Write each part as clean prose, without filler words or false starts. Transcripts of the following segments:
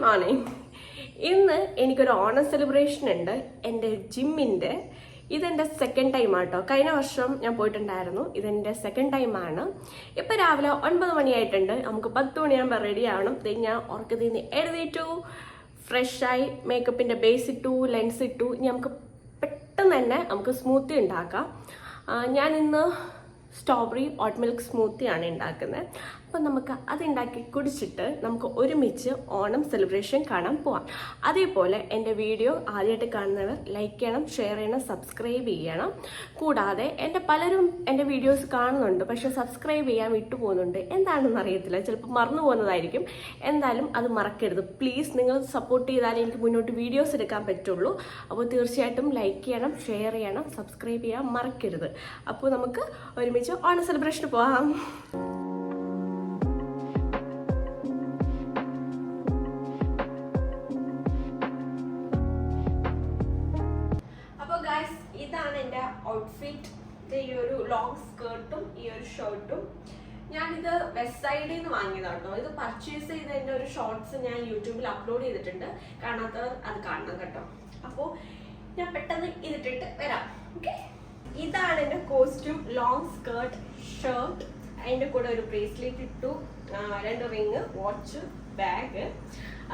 Morning. ഇന്ന് എനിക്കൊരു Onam celebration ഉണ്ട് എൻ്റെ ജിമ്മിൻ്റെ. ഇതെൻ്റെ സെക്കൻഡ് ടൈം ആട്ടോ. കഴിഞ്ഞ വർഷം ഞാൻ പോയിട്ടുണ്ടായിരുന്നു. ഇതെൻ്റെ സെക്കൻഡ് ടൈമാണ്. ഇപ്പം രാവിലെ 9 മണിയായിട്ടുണ്ട്. നമുക്ക് 10 മണിയാകുമ്പോൾ റെഡി ആവണം. ഞാൻ ഉറക്കത്തിൽ നിന്ന് എഴുന്നേറ്റു, ഫ്രഷായി, മേക്കപ്പിൻ്റെ ബേസ് ഇട്ടു, ലെൻസ് ഇട്ടു. ഇനി നമുക്ക് പെട്ടെന്ന് തന്നെ നമുക്ക് സ്മൂത്തി ഉണ്ടാക്കാം. ഞാൻ ഇന്ന് സ്ട്രോബെറി ഓട്ട് മിൽക്ക് സ്മൂത്തിയാണ് ഉണ്ടാക്കുന്നത്. അപ്പം നമുക്ക് അതുണ്ടാക്കി കുടിച്ചിട്ട് നമുക്ക് ഒരുമിച്ച് ഓണം സെലിബ്രേഷൻ കാണാൻ പോവാം. അതേപോലെ എൻ്റെ വീഡിയോ ആദ്യമായിട്ട് കാണുന്നവർ ലൈക്ക് ചെയ്യണം, ഷെയർ ചെയ്യണം, സബ്സ്ക്രൈബ് ചെയ്യണം. കൂടാതെ പലരും എൻ്റെ വീഡിയോസ് കാണുന്നുണ്ട്, പക്ഷേ സബ്സ്ക്രൈബ് ചെയ്യാൻ വിട്ടുപോകുന്നുണ്ട്. എന്താണെന്ന് അറിയത്തില്ല, ചിലപ്പോൾ മറന്നു പോകുന്നതായിരിക്കും. എന്തായാലും അത് മറക്കരുത് പ്ലീസ്. നിങ്ങൾ സപ്പോർട്ട് ചെയ്താലേ എനിക്ക് മുന്നോട്ട് വീഡിയോസ് എടുക്കാൻ പറ്റുള്ളൂ. അപ്പോൾ തീർച്ചയായിട്ടും ലൈക്ക് ചെയ്യണം, ഷെയർ ചെയ്യണം, സബ്സ്ക്രൈബ് ചെയ്യാൻ മറക്കരുത്. അപ്പോൾ നമുക്ക് ഒരുമിച്ച് ഓണം സെലിബ്രേഷന് പോകാം. ഇതാണ് എൻ്റെ ഔട്ട്ഫിറ്റ്. ഈ ഒരു ലോങ് സ്കേർട്ടും ഈ ഒരു ഷർട്ടും. ഞാനിത് വെസ്റ്റ് സൈഡിൽ നിന്ന് വാങ്ങിയതാണ് കേട്ടോ. ഇത് പർച്ചേസ് ചെയ്ത എൻ്റെ ഒരു ഷോർട്സ് ഞാൻ യൂട്യൂബിൽ അപ്ലോഡ് ചെയ്തിട്ടുണ്ട്. കാണാത്തവർ അത് കാണണം കേട്ടോ. അപ്പോൾ ഞാൻ പെട്ടെന്ന് ഇതിട്ടിട്ട് വരാം. ഓക്കെ, ഇതാണ് എൻ്റെ കോസ്റ്റ്യൂം. ലോങ് സ്കേർട്ട്, ഷർട്ട്, അതിൻ്റെ കൂടെ ഒരു ബ്രേസ്ലെറ്റ് ഇട്ടു, 2 റിങ്, വാച്ച്, ബാഗ്.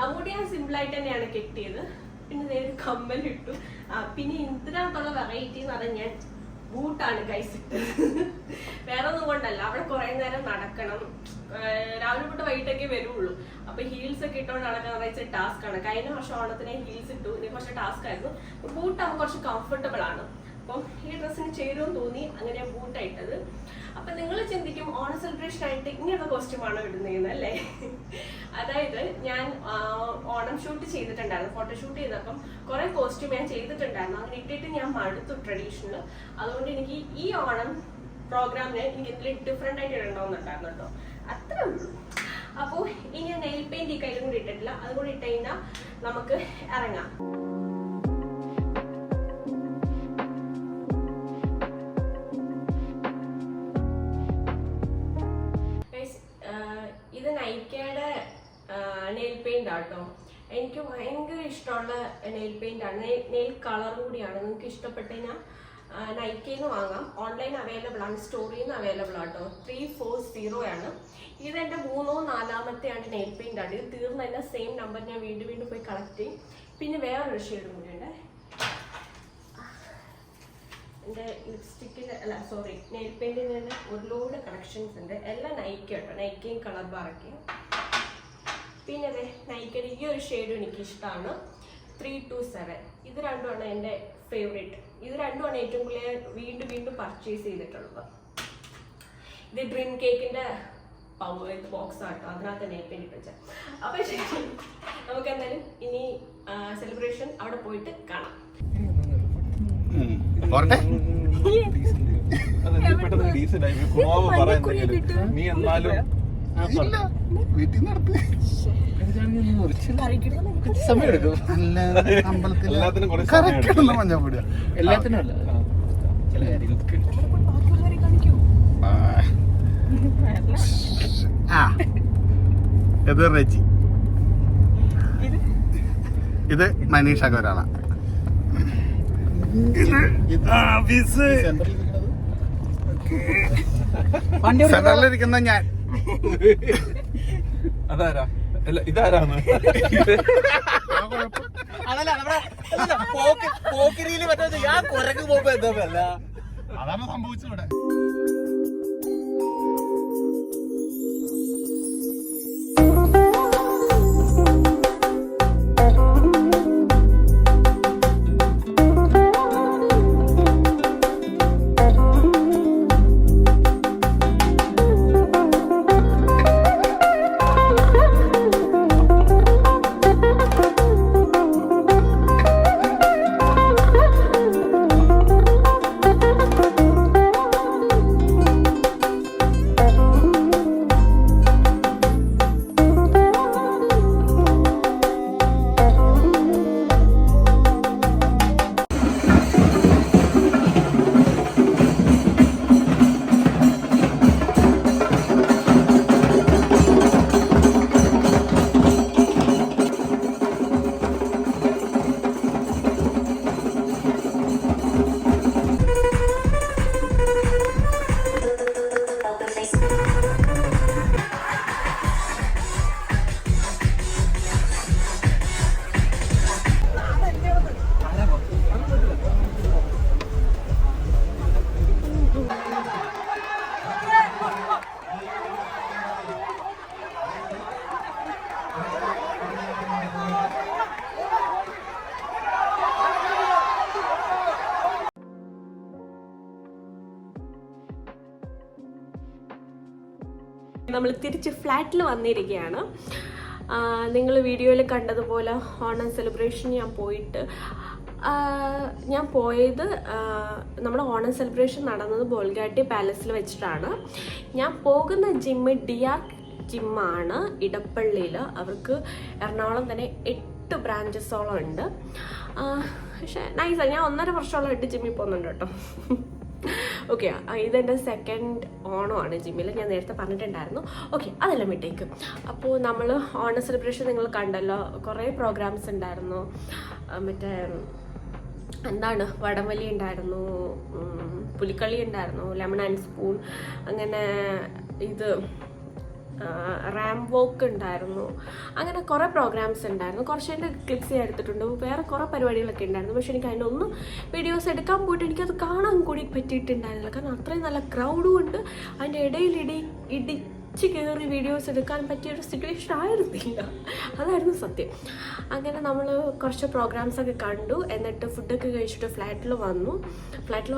അങ്ങോട്ട് ഞാൻ സിമ്പിളായിട്ട് തന്നെയാണ് കെട്ടിയത്. പിന്നെ ഒരു കമ്മലിട്ടു. പിന്നെ ഇതിനകത്തുള്ള വെറൈറ്റി എന്ന് പറഞ്ഞാൽ ഞാൻ ബൂട്ടാണ് കൈസിട്ട്. വേറെ ഒന്നും കൊണ്ടല്ല, അവിടെ കുറെ നേരം നടക്കണം. രാവിലെ തൊട്ട് വൈകിട്ടൊക്കെ വരുള്ളൂ. അപ്പൊ ഹീൽസ് ഒക്കെ ഇട്ടുകൊണ്ട് നടക്കാൻ വെച്ചാൽ ടാസ്ക് ആണ്. കഴിഞ്ഞ വർഷം ഓണത്തിന് ഹീൽസ് ഇട്ടു, ഇത് കുറച്ച് ടാസ്ക് ആയിരുന്നു. ബൂട്ടാകുമ്പോൾ കുറച്ച് കംഫർട്ടബിൾ ആണ്. അപ്പം ഈ ഡ്രസ്സിന് ചേരുമെന്ന് തോന്നി, അങ്ങനെ ബൂട്ടായിട്ടത്. അപ്പൊ നിങ്ങൾ ചിന്തിക്കും ഓണം സെലിബ്രേഷൻ ആയിട്ട് ഇങ്ങനെയുള്ള കോസ്റ്റ്യൂമാണോ ഇടുന്നതെന്ന് അല്ലേ? അതായത് ഞാൻ ഓണം ഷൂട്ട് ചെയ്തിട്ടുണ്ടായിരുന്നു, ഫോട്ടോഷൂട്ട് ചെയ്തപ്പം കുറെ കോസ്റ്റ്യൂം ഞാൻ ചെയ്തിട്ടുണ്ടായിരുന്നു. അങ്ങനെ ഇട്ടിട്ട് ഞാൻ മടുത്തു ട്രഡീഷണൽ. അതുകൊണ്ട് എനിക്ക് ഈ ഓണം പ്രോഗ്രാമിന് എനിക്ക് എന്തെങ്കിലും ഡിഫറെന്റ് ആയിട്ട് ഇടണമെന്നുണ്ടായിരുന്നു കേട്ടോ. അത്രേ ഉള്ളൂ. അപ്പോൾ ഇനി ഞാൻ നെയിൽ പെയിന്റ് ഈ കയ്യിലും കൂടി ഇട്ടിട്ടില്ല. അതുകൂടി ഇട്ട് കഴിഞ്ഞാൽ നമുക്ക് ഇറങ്ങാം. ഇത് നൈക്കയുടെ നെയിൽ പെയിന്റ് ആട്ടോ. എനിക്ക് ഭയങ്കര ഇഷ്ടമുള്ള നെയിൽ പെയിന്റ് ആണ്. നെയിൽ കളർ കൂടിയാണ്. നിങ്ങൾക്ക് ഇഷ്ടപ്പെട്ട് കഴിഞ്ഞാൽ നൈക്കയിൽ നിന്ന് വാങ്ങാം. ഓൺലൈൻ അവൈലബിൾ ആണ്, സ്റ്റോറിൽ നിന്ന് അവൈലബിൾ ആട്ടോ. 340 ആണ്. ഇത് എൻ്റെ 3-ോ 4-മത്തെയാണ് നെയിൽ പെയിന്റ് ആണ്. ഇത് തീർന്ന തന്നെ സെയിം നമ്പർ ഞാൻ വീണ്ടും പോയി കളക്ട് ചെയ്യും. പിന്നെ വേറൊരു ഷെയ്ഡും കൂടിയുണ്ട്. എൻ്റെ ലിപ്സ്റ്റിക്കിൻ്റെ നെയിൽ പെയിന്റിന് തന്നെ ഒരുപാട് കളക്ഷൻസ് ഉണ്ട്. എല്ലാം നൈക്ക കേട്ടോ. നൈക്കയും കളർ ബാറൊക്കെയും. പിന്നെ അതെ നൈക്കയുടെ ഈ ഒരു ഷെയ്ഡും എനിക്ക് ഇഷ്ടമാണ്. 327. ഇത് രണ്ടുമാണ് എൻ്റെ ഫേവറേറ്റ്. ഇത് രണ്ടുമാണ് ഏറ്റവും കൂടുതൽ വീണ്ടും പർച്ചേസ് ചെയ്തിട്ടുള്ളത്. ഇത് ഡ്രീം കേക്കിൻ്റെ ബോക്സ് ആട്ടോ. അതിനകത്ത് നെയിൽ പെയിന്റ് വെച്ചാൽ. അപ്പൊ ശരി, നമുക്ക് എന്തായാലും ഇനി സെലിബ്രേഷൻ അവിടെ പോയിട്ട് കാണാം. നീ എന്നാലും സമയം മഞ്ഞപ്പൊടിയാ എല്ലാത്തിനും അല്ല, ചില കാര്യങ്ങൾക്ക്. ഇത് റെജി, ഇത് മനീഷ ഗോരാള, സെന്ററിലിരിക്കുന്ന ഞാൻ. അതാരാ? അല്ല ഇതാരാന്ന്? പോക്കിരിയില് മറ്റേ ഞാൻ കുരക്ക് പോകുമ്പോ എന്താ അല്ല, അതാണ് സംഭവിച്ചവിടെ. നമ്മൾ തിരിച്ച് ഫ്ലാറ്റിൽ വന്നിരിക്കുകയാണ്. നിങ്ങൾ വീഡിയോയിൽ കണ്ടതുപോലെ ഓണം സെലിബ്രേഷൻ ഞാൻ പോയത് നമ്മുടെ ഓണം സെലിബ്രേഷൻ നടന്നത് ബോൾഗാട്ടി പാലസിൽ വെച്ചിട്ടാണ്. ഞാൻ പോകുന്ന ജിമ്മ് ഡിയാക് ജിമ്മാണ് ഇടപ്പള്ളിയിൽ. അവർക്ക് എറണാകുളം തന്നെ 8 ബ്രാഞ്ചസോളം ഉണ്ട്. പക്ഷേ നൈസാണ്. ഞാൻ 1.5 വർഷത്തോളമായിട്ട് ജിമ്മിൽ പോകുന്നുണ്ട് കേട്ടോ. ഓക്കെ, ഇതെൻ്റെ സെക്കൻഡ് ഓണമാണ് ജിമ്മിൽ. ഞാൻ നേരത്തെ പറഞ്ഞിട്ടുണ്ടായിരുന്നു. ഓക്കെ, അതെല്ലാം വിട്ടേക്കും. അപ്പോൾ നമ്മൾ ഓണ സെലിബ്രേഷൻ നിങ്ങൾ കണ്ടല്ലോ, കുറേ പ്രോഗ്രാംസ് ഉണ്ടായിരുന്നു. മറ്റേ എന്താണ്, വടംവലി ഉണ്ടായിരുന്നു, പുലിക്കളി ഉണ്ടായിരുന്നു, ലെമൺ ആൻഡ് സ്പൂൺ, അങ്ങനെ ഇത് റാം വോക്ക് ഉണ്ടായിരുന്നു. അങ്ങനെ കുറേ പ്രോഗ്രാംസ് ഉണ്ടായിരുന്നു. കുറച്ചതിൻ്റെ ക്ലിപ്സ് ഞാൻ എടുത്തിട്ടുണ്ട്. വേറെ കുറേ പരിപാടികളൊക്കെ ഉണ്ടായിരുന്നു. പക്ഷെ എനിക്ക് അതിൻ്റെ ഒന്നും വീഡിയോസ് എടുക്കാൻ പോയിട്ട് എനിക്കത് കാണാൻ കൂടി പറ്റിയിട്ടുണ്ടായിരുന്നില്ല. കാരണം അത്രയും നല്ല ക്രൗഡും ഉണ്ട്. അതിൻ്റെ ഇടയിൽ ഇടിച്ച് കയറി വീഡിയോസ് എടുക്കാൻ പറ്റിയൊരു സിറ്റുവേഷൻ ആയിരുന്നില്ല. അതായിരുന്നു സത്യം. അങ്ങനെ നമ്മൾ കുറച്ച് പ്രോഗ്രാംസൊക്കെ കണ്ടു. എന്നിട്ട് ഫുഡൊക്കെ കഴിച്ചിട്ട് ഫ്ലാറ്റിൽ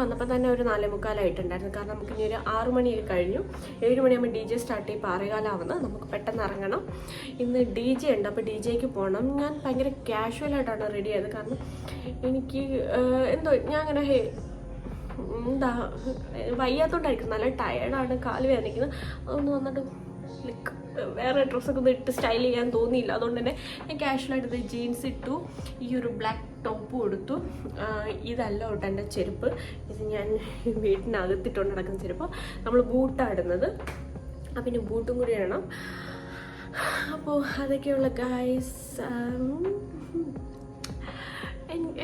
വന്നപ്പോൾ തന്നെ ഒരു 4:45 ആയിട്ടുണ്ടായിരുന്നു. കാരണം നമുക്ക് ഇനി ഒരു 6 മണിയൊക്കെ കഴിഞ്ഞു. 7 മണിയാകുമ്പോൾ DJ സ്റ്റാർട്ട് ചെയ്യും. 6:15 നമുക്ക് പെട്ടെന്ന് ഇറങ്ങണം. ഇന്ന് DJ ഉണ്ട്. അപ്പോൾ DJക്ക് പോകണം. ഞാൻ ഭയങ്കര കാഷ്വലായിട്ടാണ് റെഡി ആയത്. കാരണം എനിക്ക് ഞാൻ അങ്ങനെ വയ്യാത്തോണ്ടായിരിക്കും, നല്ല ടയേർഡാണ്, കാല് വേദനിക്കുന്നത്. അതൊന്ന് വന്നിട്ട് ലൈക്ക് വേറെ ഡ്രസ്സൊക്കെ ഒന്ന് ഇട്ട് സ്റ്റൈൽ ചെയ്യാൻ തോന്നിയില്ല. അതുകൊണ്ട് തന്നെ ഞാൻ കാഷ്വലായിട്ട് ജീൻസ് ഇട്ടു, ഈ ഒരു ബ്ലാക്ക് ടോപ്പും എടുത്തു. ഇതല്ല കേട്ടോ എൻ്റെ ചെരുപ്പ്, ഇത് ഞാൻ വീട്ടിനകത്തിട്ടുകൊണ്ട് നടക്കുന്ന ചെരുപ്പ്. നമ്മൾ ബൂട്ടാണ് ഇടുന്നത്, പിന്നെ ബൂട്ടും കൂടി ഇടണം. അപ്പോൾ അതൊക്കെയുള്ള ഗൈസ്.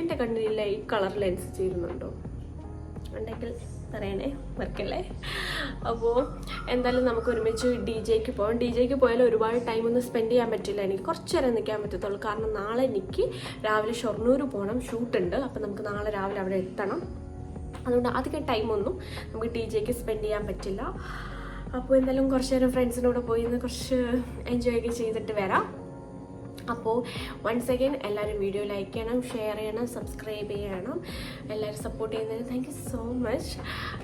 എൻ്റെ കണ്ണിലില്ല ഈ കളർ ലെൻസ് ചേരുന്നുണ്ടോ ഉണ്ടെങ്കിൽ പറയണേ, മറക്കല്ലേ. അപ്പോൾ എന്തായാലും നമുക്ക് ഒരുമിച്ച് DJക്ക് പോകാം. DJക്ക് പോയാൽ ഒരുപാട് ടൈമൊന്നും സ്പെൻഡ് ചെയ്യാൻ പറ്റില്ല. എനിക്ക് കുറച്ച് നേരം നിൽക്കാൻ പറ്റത്തുള്ളൂ. കാരണം നാളെ എനിക്ക് രാവിലെ ഷൊർണൂർ പോകണം, ഷൂട്ടുണ്ട്. അപ്പോൾ നമുക്ക് നാളെ രാവിലെ അവിടെ എത്തണം. അതുകൊണ്ട് അധികം ടൈമൊന്നും നമുക്ക് DJക്ക് സ്പെൻഡ് ചെയ്യാൻ പറ്റില്ല. അപ്പോൾ എന്തായാലും കുറച്ച് നേരം ഫ്രണ്ട്സിൻ്റെ കൂടെ പോയി കുറച്ച് എൻജോയ് ഒക്കെ ചെയ്തിട്ട് വരാം. അപ്പോൾ വൺസ് അഗൈൻ എല്ലാവരും വീഡിയോ ലൈക്ക് ചെയ്യണം, ഷെയർ ചെയ്യണം, സബ്സ്ക്രൈബ് ചെയ്യണം. എല്ലാവരും സപ്പോർട്ട് ചെയ്യുന്നതിന് താങ്ക് യു സോ മച്ച്.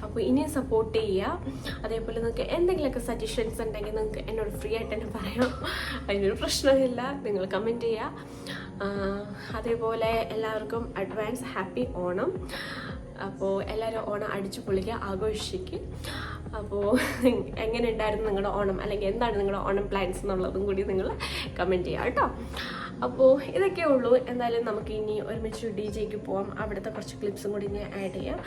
അപ്പോൾ ഇനിയും സപ്പോർട്ട് ചെയ്യുക. അതേപോലെ നിങ്ങൾക്ക് എന്തെങ്കിലുമൊക്കെ സജഷൻസ് ഉണ്ടെങ്കിൽ നിങ്ങൾക്ക് എന്നോട് ഫ്രീ ആയിട്ട് തന്നെ പറയാം. അതിനൊരു പ്രശ്നമില്ല, നിങ്ങൾ കമൻറ്റ് ചെയ്യുക. അതേപോലെ എല്ലാവർക്കും അഡ്വാൻസ് ഹാപ്പി ഓണം. അപ്പോൾ എല്ലാവരും ഓണം അടിച്ചു പൊളിക്കുക, ആഘോഷിക്കുക. അപ്പോൾ എങ്ങനെ ഉണ്ടായിരുന്നു നിങ്ങളുടെ ഓണം, അല്ലെങ്കിൽ എന്താണ് നിങ്ങളുടെ ഓണം പ്ലാൻസ് എന്നുള്ളതും കൂടി നിങ്ങൾ കമൻറ്റ് ചെയ്യുക കേട്ടോ. അപ്പോൾ ഇതൊക്കെ ഉള്ളൂ. എന്തായാലും നമുക്ക് ഇനി ഒരുമിച്ച് DJക്ക് പോവാം. അവിടുത്തെ കുറച്ച് ക്ലിപ്സും കൂടി ഞാൻ ആഡ് ചെയ്യാം.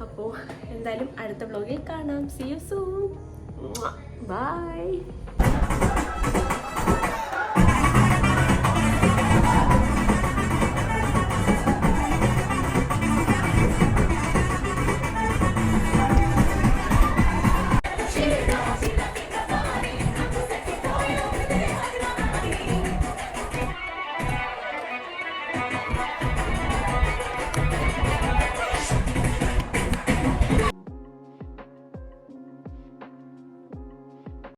അപ്പോൾ എന്തായാലും അടുത്ത വ്ലോഗിൽ കാണാം. See you soon. Bye.